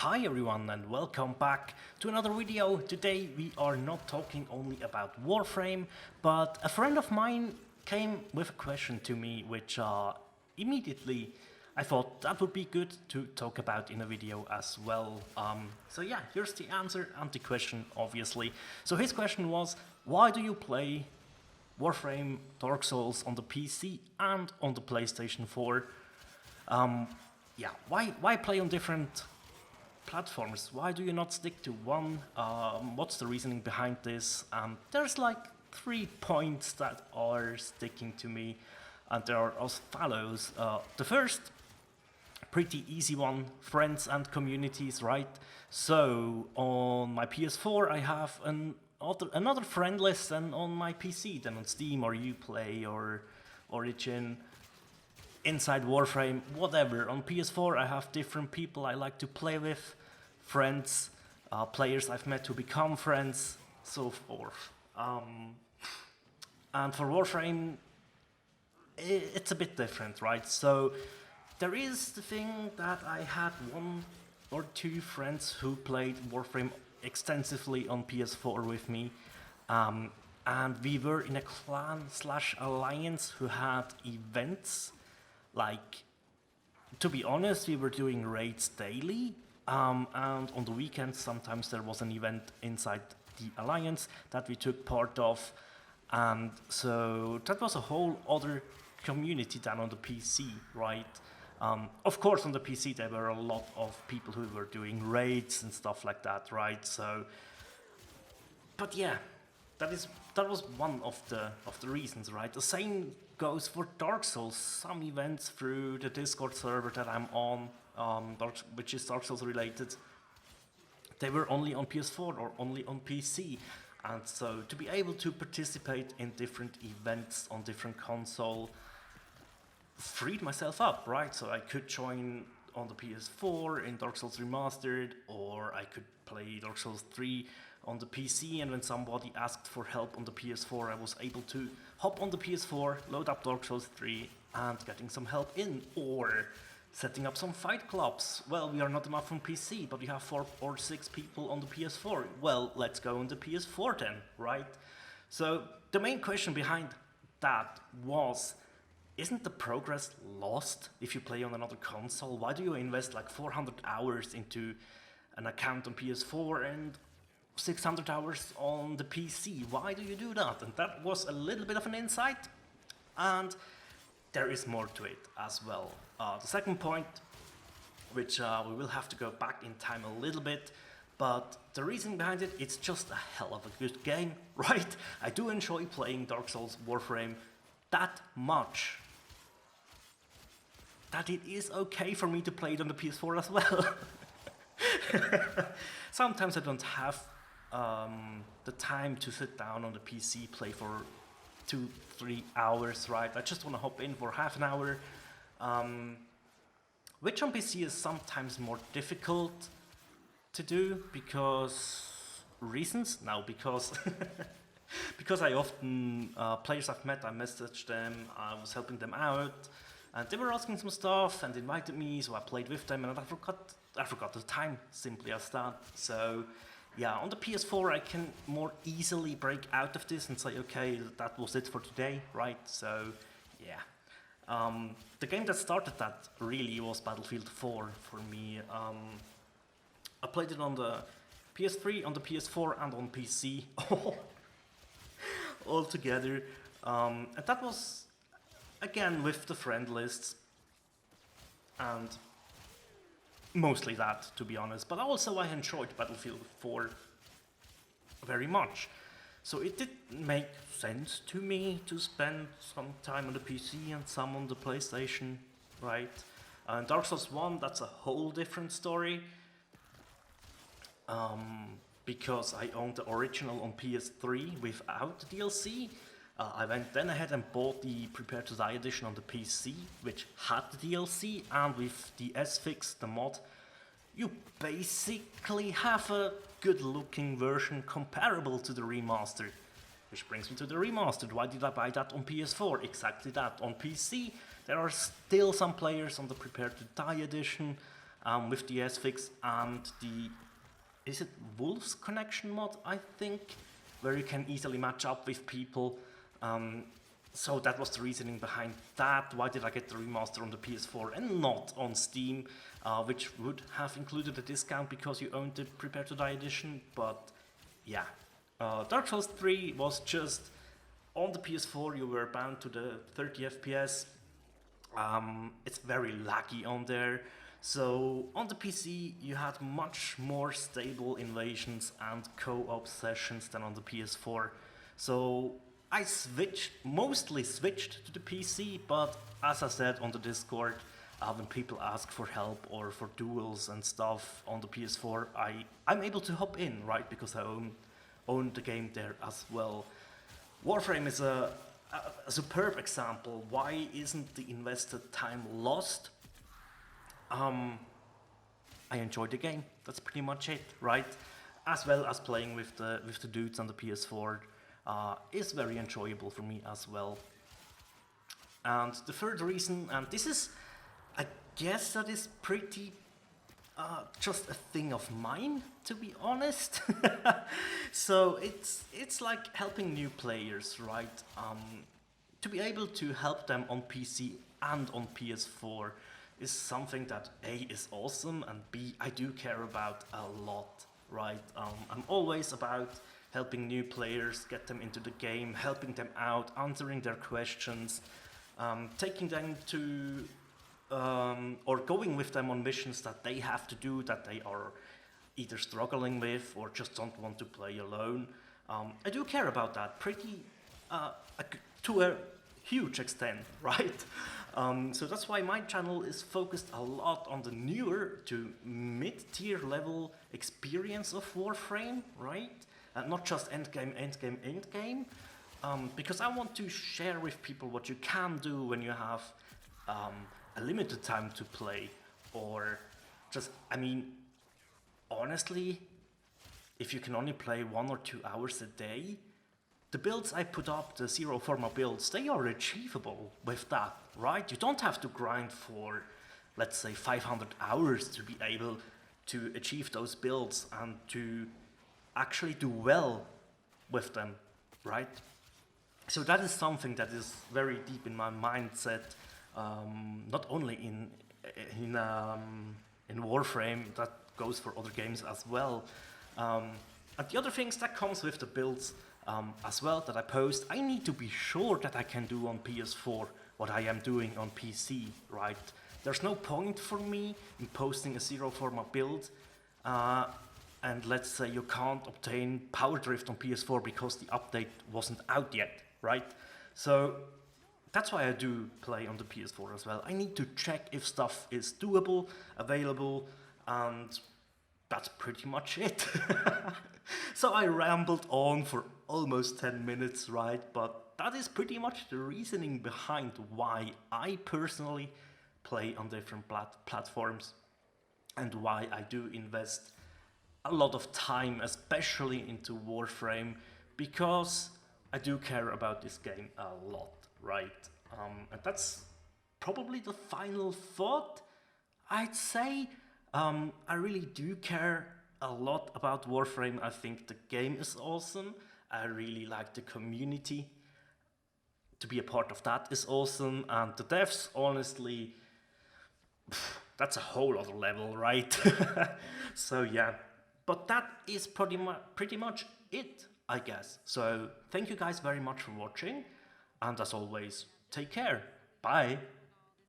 Hi everyone and welcome back to another video. Today we are not talking only about Warframe, but a friend of mine came with a question to me which immediately I thought that would be good to talk about in a video as well. So yeah, here's the answer and the question obviously. So his question was, why do you play Warframe Dark Souls on the PC and on the PlayStation 4? Yeah, why play on different platforms? Why do you not stick to one? What's the reasoning behind this? There's like 3 points that are sticking to me, and there are as follows. The first, pretty easy one, friends and communities, right? So on my PS4 I have another friend list than on my PC, than on Steam or Uplay or Origin. Inside Warframe, whatever. On PS4 I have different people I like to play with, friends, players I've met to become friends, so forth. And for Warframe, it's a bit different, right? So there is the thing that I had 1 or 2 friends who played Warframe extensively on PS4 with me, and we were in a clan/alliance who had events. Like, to be honest, we were doing raids daily, and on the weekends sometimes there was an event inside the alliance that we took part of, and so that was a whole other community than on the PC, right? Of course on the PC there were a lot of people who were doing raids and stuff like that, right? So, but yeah, that was one of the reasons, right? The same goes for Dark Souls. Some events through the Discord server that I'm on, which is Dark Souls related, they were only on PS4 or only on PC. And so to be able to participate in different events on different console freed myself up, right? So I could join on the PS4 in Dark Souls Remastered, or I could play Dark Souls 3 on the PC, and when somebody asked for help on the PS4, I was able to hop on the PS4, load up Dark Souls 3, and getting some help in, or setting up some fight clubs. Well, we are not enough on PC, but we have 4 or 6 people on the PS4. Well, let's go on the PS4 then, right? So the main question behind that was, isn't the progress lost if you play on another console? Why do you invest like 400 hours into an account on PS4 and 600 hours on the PC? Why do you do that? And that was a little bit of an insight, and there is more to it as well. The second point, which we will have to go back in time a little bit, but the reason behind it, it's just a hell of a good game, right? I do enjoy playing Dark Souls Warframe that much that it is okay for me to play it on the PS4 as well. Sometimes I don't have the time to sit down on the PC, play for 2-3 hours, right? I just want to hop in for half an hour, which on PC is sometimes more difficult to do because reasons. Now, because because I often players I've met, I messaged them, I was helping them out, and they were asking some stuff and invited me, so I played with them, and I forgot the time, simply as that. So yeah, on the PS4 I can more easily break out of this and say, okay, that was it for today, right? So yeah, the game that started that really was Battlefield 4 for me. I played it on the PS3, on the PS4, and on PC all together, and that was again with the friend lists, and mostly that, to be honest. But also I enjoyed Battlefield 4 very much, so it did make sense to me to spend some time on the PC and some on the PlayStation, right? And Dark Souls 1, that's a whole different story, because I owned the original on PS3 without the DLC. I went then ahead and bought the Prepare to Die edition on the PC, which had the DLC, and with the S-Fix, the mod, you basically have a good-looking version comparable to the remastered. Which brings me to the remastered. Why did I buy that on PS4? Exactly that. On PC, there are still some players on the Prepare to Die edition, with the S-Fix and the, is it Wolves Connection mod, I think, where you can easily match up with people. So that was the reasoning behind that. Why did I get the remaster on the PS4 and not on Steam, which would have included a discount because you owned the Prepare to Die edition, but yeah. Dark Souls 3 was just, on the PS4 you were bound to the 30 FPS. It's very laggy on there. So on the PC you had much more stable invasions and co-op sessions than on the PS4. So I mostly switched to the PC, but as I said on the Discord, when people ask for help or for duels and stuff on the PS4, I'm able to hop in, right? Because I own the game there as well. Warframe is a superb example. Why isn't the invested time lost? I enjoyed the game. That's pretty much it, right? As well as playing with the dudes on the PS4 is very enjoyable for me as well. And the third reason, and this is, I guess that is pretty just a thing of mine, to be honest. So it's like helping new players, right? To be able to help them on PC and on PS4 is something that A, is awesome, and B, I do care about a lot, right? I'm always about helping new players, get them into the game, helping them out, answering their questions, taking them to, or going with them on missions that they have to do, that they are either struggling with or just don't want to play alone. I do care about that to a huge extent, right? So that's why my channel is focused a lot on the newer to mid-tier level experience of Warframe, right? Not just endgame, because I want to share with people what you can do when you have a limited time to play, or just, I mean, honestly, if you can only play 1 or 2 hours a day, the builds I put up, the Zero Forma builds, they are achievable with that, right? You don't have to grind for, let's say, 500 hours to be able to achieve those builds and to actually do well with them, right? So that is something that is very deep in my mindset, not only in Warframe, that goes for other games as well. And the other things that comes with the builds as well that I post, I need to be sure that I can do on PS4 what I am doing on PC, right? There's no point for me in posting a Zero Forma build and let's say you can't obtain Power Drift on PS4 because the update wasn't out yet, right? So that's why I do play on the PS4 as well. I need to check if stuff is doable, available, and that's pretty much it. So I rambled on for almost 10 minutes, right? But that is pretty much the reasoning behind why I personally play on different platforms and why I do invest a lot of time, especially into Warframe, because I do care about this game a lot, right? And that's probably the final thought, I'd say. I really do care a lot about Warframe. I think the game is awesome. I really like the community. To be a part of that is awesome. And the devs, honestly, that's a whole other level, right? So yeah, but that is pretty much it, I guess. So thank you guys very much for watching. And as always, take care. Bye.